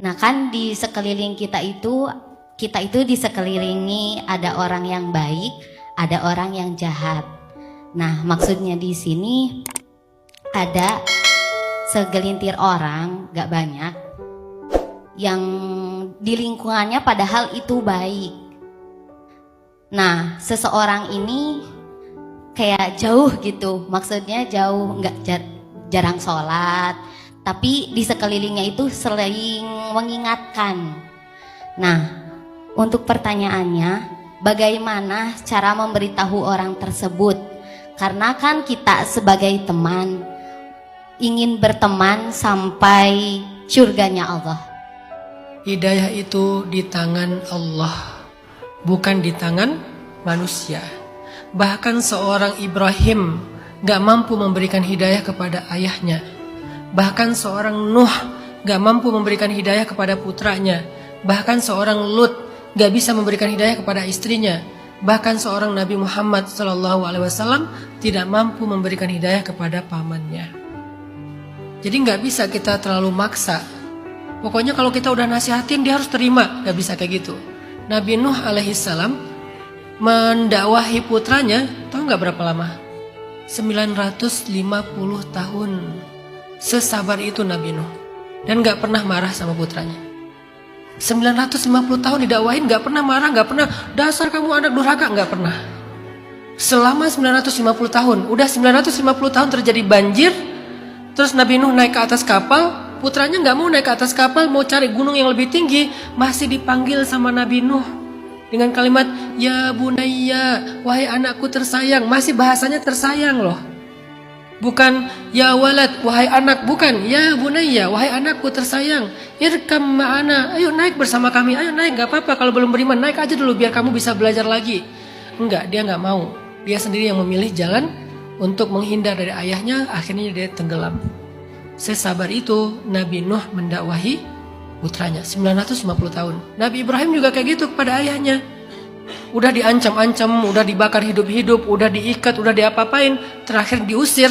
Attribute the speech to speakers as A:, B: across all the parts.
A: Nah kan di sekeliling kita itu disekelilingi ada orang yang baik, ada orang yang jahat. Nah maksudnya di sini ada segelintir orang, gak banyak, yang di lingkungannya padahal itu baik. Nah seseorang ini kayak jauh gitu, maksudnya jauh, nggak jarang sholat, tapi di sekelilingnya itu sering mengingatkan. Nah untuk pertanyaannya, bagaimana cara memberitahu orang tersebut? Karena kan kita sebagai teman ingin berteman sampai surganya Allah.
B: Hidayah itu di tangan Allah, bukan di tangan manusia. Bahkan seorang Ibrahim gak mampu memberikan hidayah kepada ayahnya. Bahkan seorang Nuh gak mampu memberikan hidayah kepada putranya. Bahkan seorang Lut gak bisa memberikan hidayah kepada istrinya. Bahkan seorang Nabi Muhammad SAW tidak mampu memberikan hidayah kepada pamannya. Jadi gak bisa kita terlalu maksa. Pokoknya kalau kita udah nasihatin dia harus terima. Gak bisa kayak gitu. Nabi Nuh alaihissalam mendakwahi putranya, tahu gak berapa lama? 950 tahun. Sesabar itu Nabi Nuh. Dan gak pernah marah sama putranya. 950 tahun didakwahin, gak pernah marah, gak pernah dasar kamu anak durhaka, gak pernah. Selama 950 tahun, udah 950 tahun terjadi banjir. Terus Nabi Nuh naik ke atas kapal, putranya gak mau naik ke atas kapal, mau cari gunung yang lebih tinggi. Masih dipanggil sama Nabi Nuh dengan kalimat ya bunayya, wahai anakku tersayang. Masih bahasanya tersayang loh. Bukan ya walad, wahai anak, bukan ya bunayya, wahai anakku tersayang. Irkam ma'ana, ayo naik bersama kami, ayo naik, gak apa-apa kalau belum beriman, naik aja dulu biar kamu bisa belajar lagi. Enggak, dia gak mau. Dia sendiri yang memilih jalan untuk menghindar dari ayahnya, akhirnya dia tenggelam. Sesabar itu Nabi Nuh mendakwahi putranya 950 tahun. Nabi Ibrahim juga kayak gitu kepada ayahnya. Udah diancam-ancam, udah dibakar hidup-hidup, udah diikat, udah diapa-apain, terakhir diusir.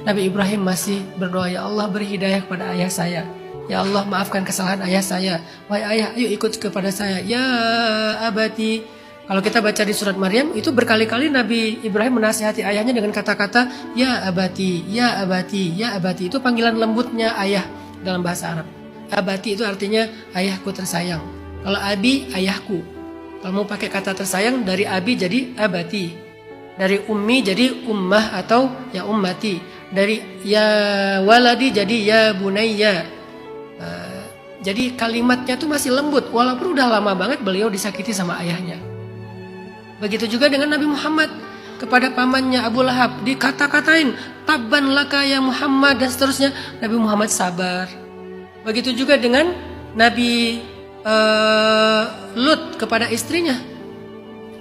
B: Nabi Ibrahim masih berdoa, ya Allah beri hidayah kepada ayah saya. Ya Allah maafkan kesalahan ayah saya. Wahai ayah, ayo ikut kepada saya. Ya abati. Kalau kita baca di surat Maryam, itu berkali-kali Nabi Ibrahim menasihati ayahnya dengan kata-kata ya abati, ya abati, ya abati. Itu panggilan lembutnya ayah dalam bahasa Arab. Abati itu artinya ayahku tersayang. Kalau abi, ayahku. Kalau mau pakai kata tersayang, dari abi jadi abati. Dari ummi jadi ummah atau ya ummati. Dari ya waladi jadi ya bunayya. Jadi kalimatnya tuh masih lembut. Walaupun udah lama banget beliau disakiti sama ayahnya. Begitu juga dengan Nabi Muhammad. Kepada pamannya Abu Lahab dikata-katain tabban laka ya Muhammad dan seterusnya. Nabi Muhammad sabar. Begitu juga dengan Nabi Lut kepada istrinya.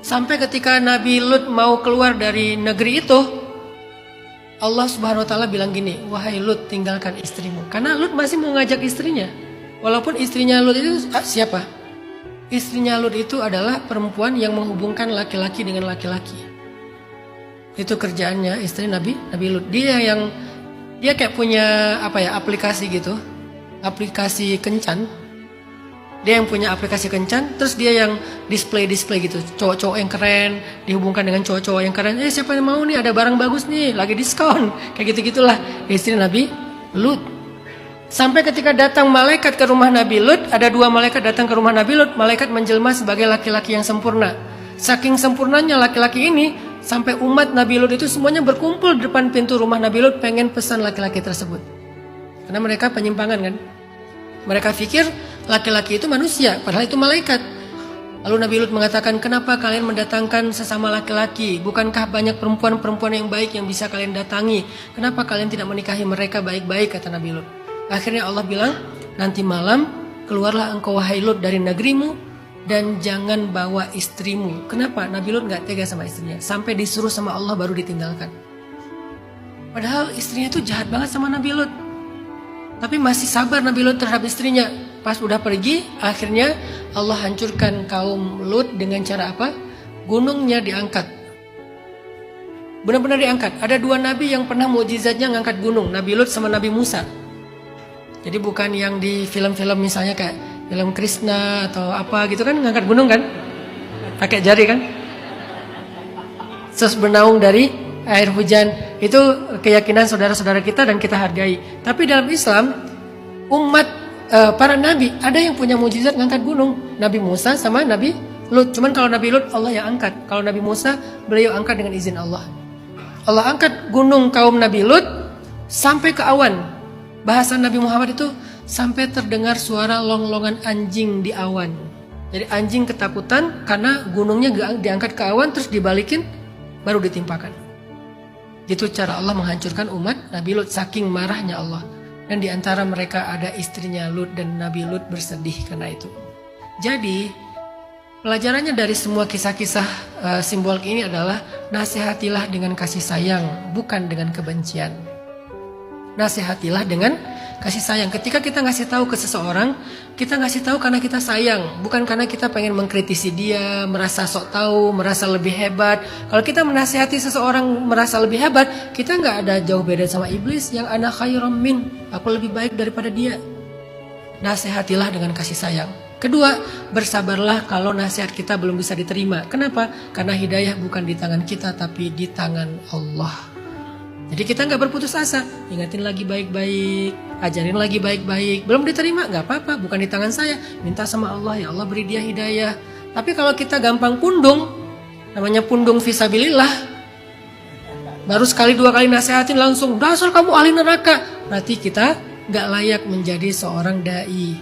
B: Sampai ketika Nabi Lut mau keluar dari negeri itu, Allah Subhanahu wa taala bilang gini, wahai Lut tinggalkan istrimu. Karena Lut masih mau ngajak istrinya. Walaupun istrinya Lut itu siapa? Istrinya Lut itu adalah perempuan yang menghubungkan laki-laki dengan laki-laki. Itu kerjaannya istri Nabi Lut. Dia kayak punya aplikasi gitu. Aplikasi kencan. Dia yang punya aplikasi kencan, terus dia yang display gitu. Cowok-cowok yang keren dihubungkan dengan cowok-cowok yang keren. Siapa yang mau nih, ada barang bagus nih, lagi diskon. Kayak gitu-gitulah istri Nabi Lut. Sampai ketika datang malaikat ke rumah Nabi Lut, ada 2 malaikat datang ke rumah Nabi Lut, malaikat menjelma sebagai laki-laki yang sempurna. Saking sempurnanya laki-laki ini, sampai umat Nabi Lut itu semuanya berkumpul di depan pintu rumah Nabi Lut pengen pesan laki-laki tersebut. Karena mereka penyimpangan kan. Mereka pikir laki-laki itu manusia, padahal itu malaikat. Lalu Nabi Lut mengatakan, kenapa kalian mendatangkan sesama laki-laki? Bukankah banyak perempuan-perempuan yang baik yang bisa kalian datangi? Kenapa kalian tidak menikahi mereka baik-baik, kata Nabi Lut. Akhirnya Allah bilang, nanti malam keluarlah engkau wahai Lut dari negerimu dan jangan bawa istrimu. Kenapa? Nabi Lut gak tega sama istrinya. Sampai disuruh sama Allah baru ditinggalkan. Padahal istrinya itu jahat banget sama Nabi Lut. Tapi masih sabar Nabi Lut terhadap istrinya. Pas udah pergi, akhirnya Allah hancurkan kaum Lut dengan cara apa? Gunungnya diangkat. Benar-benar diangkat. Ada 2 nabi yang pernah mukjizatnya ngangkat gunung. Nabi Lut sama Nabi Musa. Jadi bukan yang di film-film misalnya kayak film Krishna atau apa gitu kan, ngangkat gunung kan, pakai jari kan, terus bernaung dari air hujan. Itu keyakinan saudara-saudara kita dan kita hargai. Tapi dalam Islam, umat para nabi ada yang punya mujizat ngangkat gunung. Nabi Musa sama Nabi Lut. Cuman kalau Nabi Lut Allah yang angkat. Kalau Nabi Musa beliau angkat dengan izin Allah. Allah angkat gunung kaum Nabi Lut sampai ke awan. Bahasa Nabi Muhammad itu sampai terdengar suara longlongan anjing di awan. Jadi anjing ketakutan karena gunungnya diangkat ke awan terus dibalikin baru ditimpakan. Itu cara Allah menghancurkan umat Nabi Lut, saking marahnya Allah. Dan di antara mereka ada istrinya Lut, dan Nabi Lut bersedih karena itu. Jadi pelajarannya dari semua kisah-kisah simbolik ini adalah nasihatilah dengan kasih sayang, bukan dengan kebencian. Nasihatilah dengan kasih sayang. Ketika kita ngasih tahu ke seseorang, kita ngasih tahu karena kita sayang, bukan karena kita pengen mengkritisi dia, merasa sok tahu, merasa lebih hebat. Kalau kita menasihati seseorang merasa lebih hebat, kita nggak ada jauh beda sama iblis yang ana khairum min, aku lebih baik daripada dia. Nasihatilah dengan kasih sayang. Kedua, bersabarlah kalau nasihat kita belum bisa diterima. Kenapa? Karena hidayah bukan di tangan kita, tapi di tangan Allah. Jadi kita nggak berputus asa, ingatin lagi baik-baik, ajarin lagi baik-baik. Belum diterima, nggak apa-apa, bukan di tangan saya. Minta sama Allah, ya Allah beri dia hidayah. Tapi kalau kita gampang pundung, namanya pundung fisabilillah, baru sekali dua kali nasihatin langsung, dasar kamu ahli neraka. Berarti kita nggak layak menjadi seorang dai,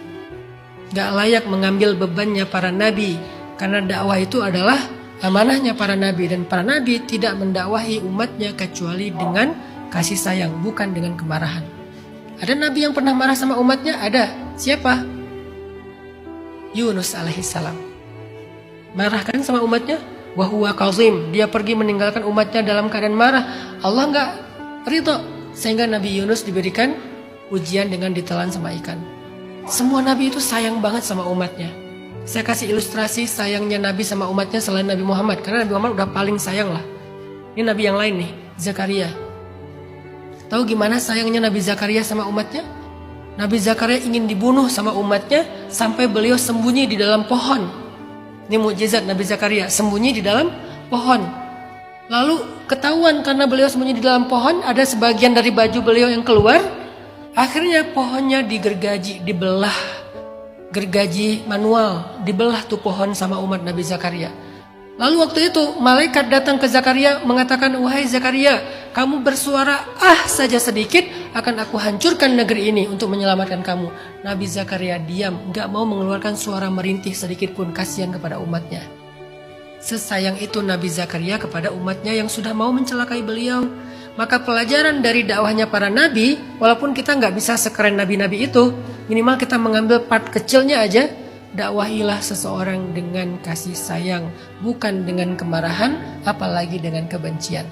B: nggak layak mengambil bebannya para nabi. Karena dakwah itu adalah amanahnya para nabi, dan para nabi tidak mendakwahi umatnya kecuali dengan kasih sayang, bukan dengan kemarahan. Ada nabi yang pernah marah sama umatnya? Ada. Siapa? Yunus alaihissalam. Marah kan sama umatnya? Wa huwa kazim. Dia pergi meninggalkan umatnya dalam keadaan marah. Allah nggak ridho, sehingga Nabi Yunus diberikan ujian dengan ditelan sama ikan. Semua nabi itu sayang banget sama umatnya. Saya kasih ilustrasi sayangnya Nabi sama umatnya selain Nabi Muhammad. Karena Nabi Muhammad udah paling sayang lah. Ini Nabi yang lain nih, Zakaria. Tahu gimana sayangnya Nabi Zakaria sama umatnya? Nabi Zakaria ingin dibunuh sama umatnya sampai beliau sembunyi di dalam pohon. Ini mukjizat Nabi Zakaria, sembunyi di dalam pohon. Lalu ketahuan karena beliau sembunyi di dalam pohon, ada sebagian dari baju beliau yang keluar. Akhirnya pohonnya digergaji, dibelah. Gergaji manual, dibelah tuh pohon sama umat Nabi Zakaria. Lalu waktu itu malaikat datang ke Zakaria mengatakan, wahai Zakaria, kamu bersuara saja sedikit, akan aku hancurkan negeri ini untuk menyelamatkan kamu. Nabi Zakaria diam, gak mau mengeluarkan suara merintih sedikit pun, kasihan kepada umatnya. Sesayang itu Nabi Zakaria kepada umatnya yang sudah mau mencelakai beliau. Maka pelajaran dari dakwahnya para nabi, walaupun kita nggak bisa sekeren nabi-nabi itu, minimal kita mengambil part kecilnya aja. Dakwahilah seseorang dengan kasih sayang, bukan dengan kemarahan, apalagi dengan kebencian.